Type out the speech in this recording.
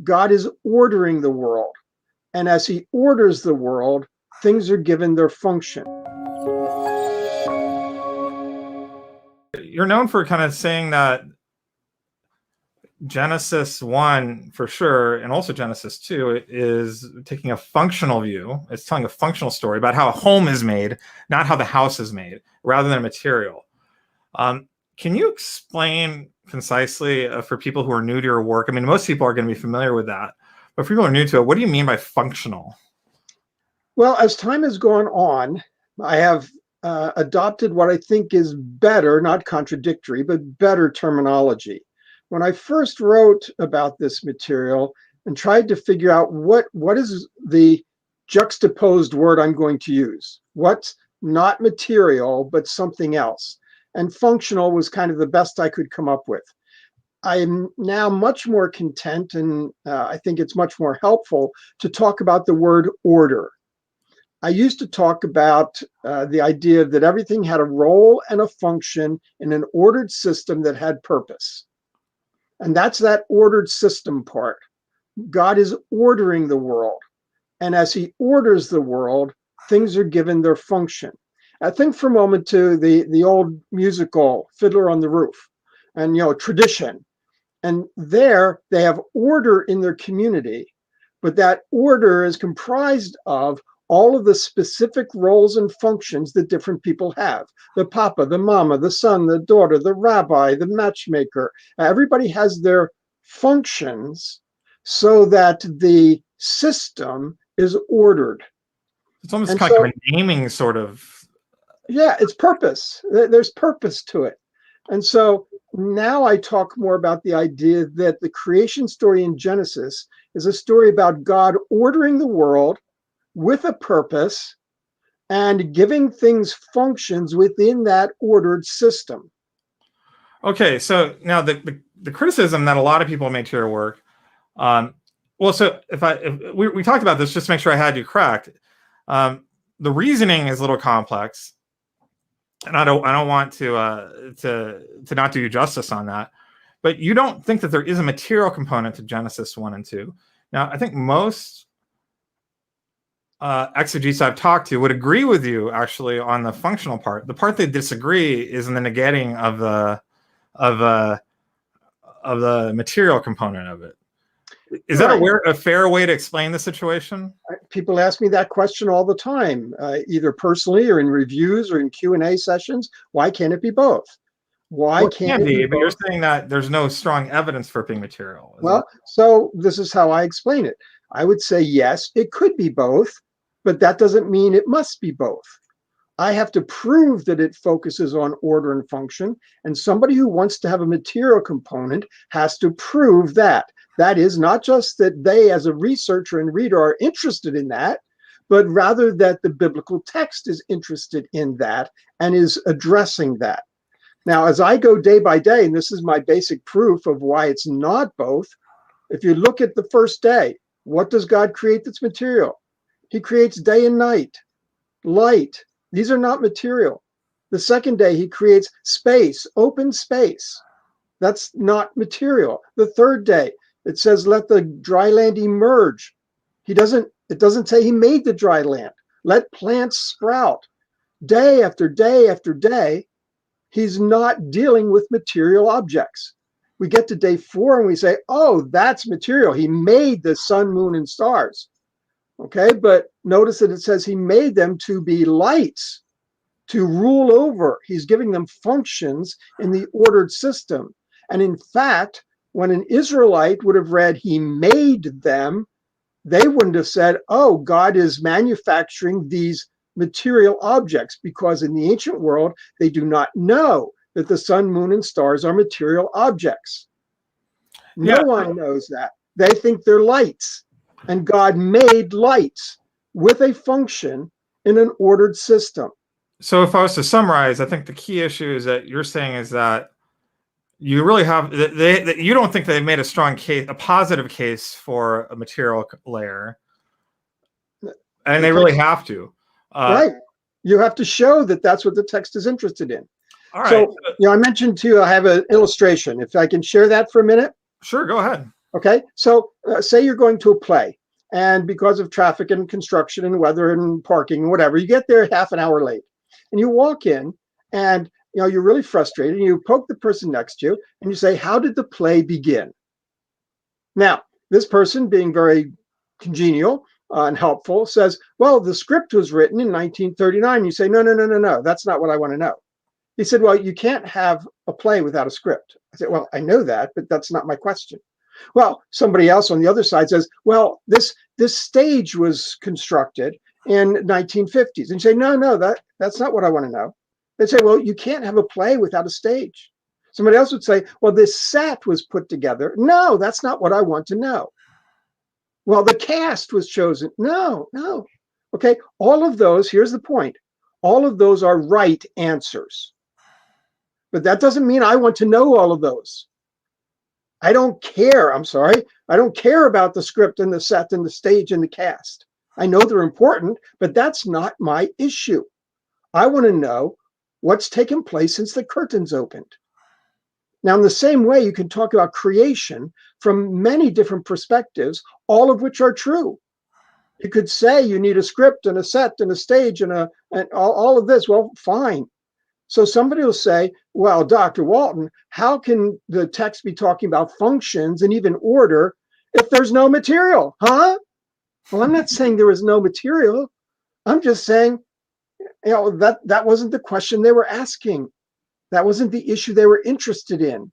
God is ordering the world. And as he orders the world, things are given their function. You're known for kind of saying that Genesis 1, for sure, and also Genesis 2, is taking a functional view. It's telling a functional story about how a home is made, not how the house is made, rather than material. Can you explain concisely for people who are new to your work? I mean, most people are going to be familiar with that. But for people who are new to it, what do you mean by functional? Well, as time has gone on, I have adopted what I think is better, not contradictory, but better terminology. When I first wrote about this material and tried to figure out what is the juxtaposed word I'm going to use, what's not material, but something else. And functional was kind of the best I could come up with. I'm now much more content, and I think it's much more helpful to talk about the word order. I used to talk about the idea that everything had a role and a function in an ordered system that had purpose. And that's that ordered system part. God is ordering the world. And as he orders the world, things are given their function. I think for a moment to the old musical Fiddler on the Roof and, tradition. And there they have order in their community, but that order is comprised of all of the specific roles and functions that different people have. The papa, the mama, the son, the daughter, the rabbi, the matchmaker. Everybody has their functions so that the system is ordered. It's almost kind of a naming sort of. Yeah, it's purpose. There's purpose to it. And so now I talk more about the idea that the creation story in Genesis is a story about God ordering the world with a purpose and giving things functions within that ordered system. Okay, so now the criticism that a lot of people made to your work, so if we talked about this just to make sure I had you correct. The reasoning is a little complex, and I don't want to not do you justice on that. But you don't think that there is a material component to Genesis 1 and 2. Now, I think most exegetes I've talked to would agree with you actually on the functional part. The part they disagree is in the negating of the material component of it. Is that a fair way to explain the situation? People ask me that question all the time, either personally or in reviews or in Q&A sessions. Why can't it be both? Why can't it be both? But you're saying that there's no strong evidence for it being material. So this is how I explain it. I would say, yes, it could be both, but that doesn't mean it must be both. I have to prove that it focuses on order and function, and somebody who wants to have a material component has to prove that. That is not just that they, as a researcher and reader, are interested in that, but rather that the biblical text is interested in that and is addressing that. Now, as I go day by day, and this is my basic proof of why it's not both, if you look at the first day, what does God create that's material? He creates day and night, light. These are not material. The second day, he creates space, open space. That's not material. The third day, it says, let the dry land emerge. It doesn't say he made the dry land. Let plants sprout. Day after day after day, he's not dealing with material objects. We get to day 4 and we say, oh, that's material. He made the sun, moon, and stars. Okay, but notice that it says he made them to be lights, to rule over. He's giving them functions in the ordered system. And in fact, when an Israelite would have read he made them, they wouldn't have said, oh, God is manufacturing these material objects, because in the ancient world, they do not know that the sun, moon, and stars are material objects. No one knows that. They think they're lights. And God made lights with a function in an ordered system. So if I was to summarize, I think the key issue is that you're saying is that you really have that you don't think they've made a strong case, a positive case for a material layer, and they really have to. Right. You have to show that that's what the text is interested in. All right. So, I mentioned to you, I have an illustration. If I can share that for a minute. Sure, go ahead. Okay, so say you're going to a play, and because of traffic and construction and weather and parking and whatever, you get there half an hour late, and you walk in, and you're really frustrated, and you poke the person next to you, and you say, "How did the play begin?" Now, this person, being very congenial and helpful, says, "Well, the script was written in 1939." You say, "No, no, no, no, no. That's not what I want to know." He said, "Well, you can't have a play without a script." I said, "Well, I know that, but that's not my question." Well, somebody else on the other side says, "Well, this stage was constructed in 1950s." And you say, "No, no, that's not what I want to know." They say, "Well, you can't have a play without a stage." Somebody else would say, "Well, this set was put together." No, that's not what I want to know. Well, the cast was chosen. No, no. Okay, all of those, here's the point. All of those are right answers. But that doesn't mean I want to know all of those. I don't care. I'm sorry. I don't care about the script and the set and the stage and the cast. I know they're important, but that's not my issue. I want to know what's taken place since the curtains opened. Now, in the same way, you can talk about creation from many different perspectives, all of which are true. You could say you need a script and a set and a stage and all of this. Well, fine. So somebody will say, "Well, Dr. Walton, how can the text be talking about functions and even order if there's no material?" Huh? Well, I'm not saying there was no material. I'm just saying, that wasn't the question they were asking. That wasn't the issue they were interested in.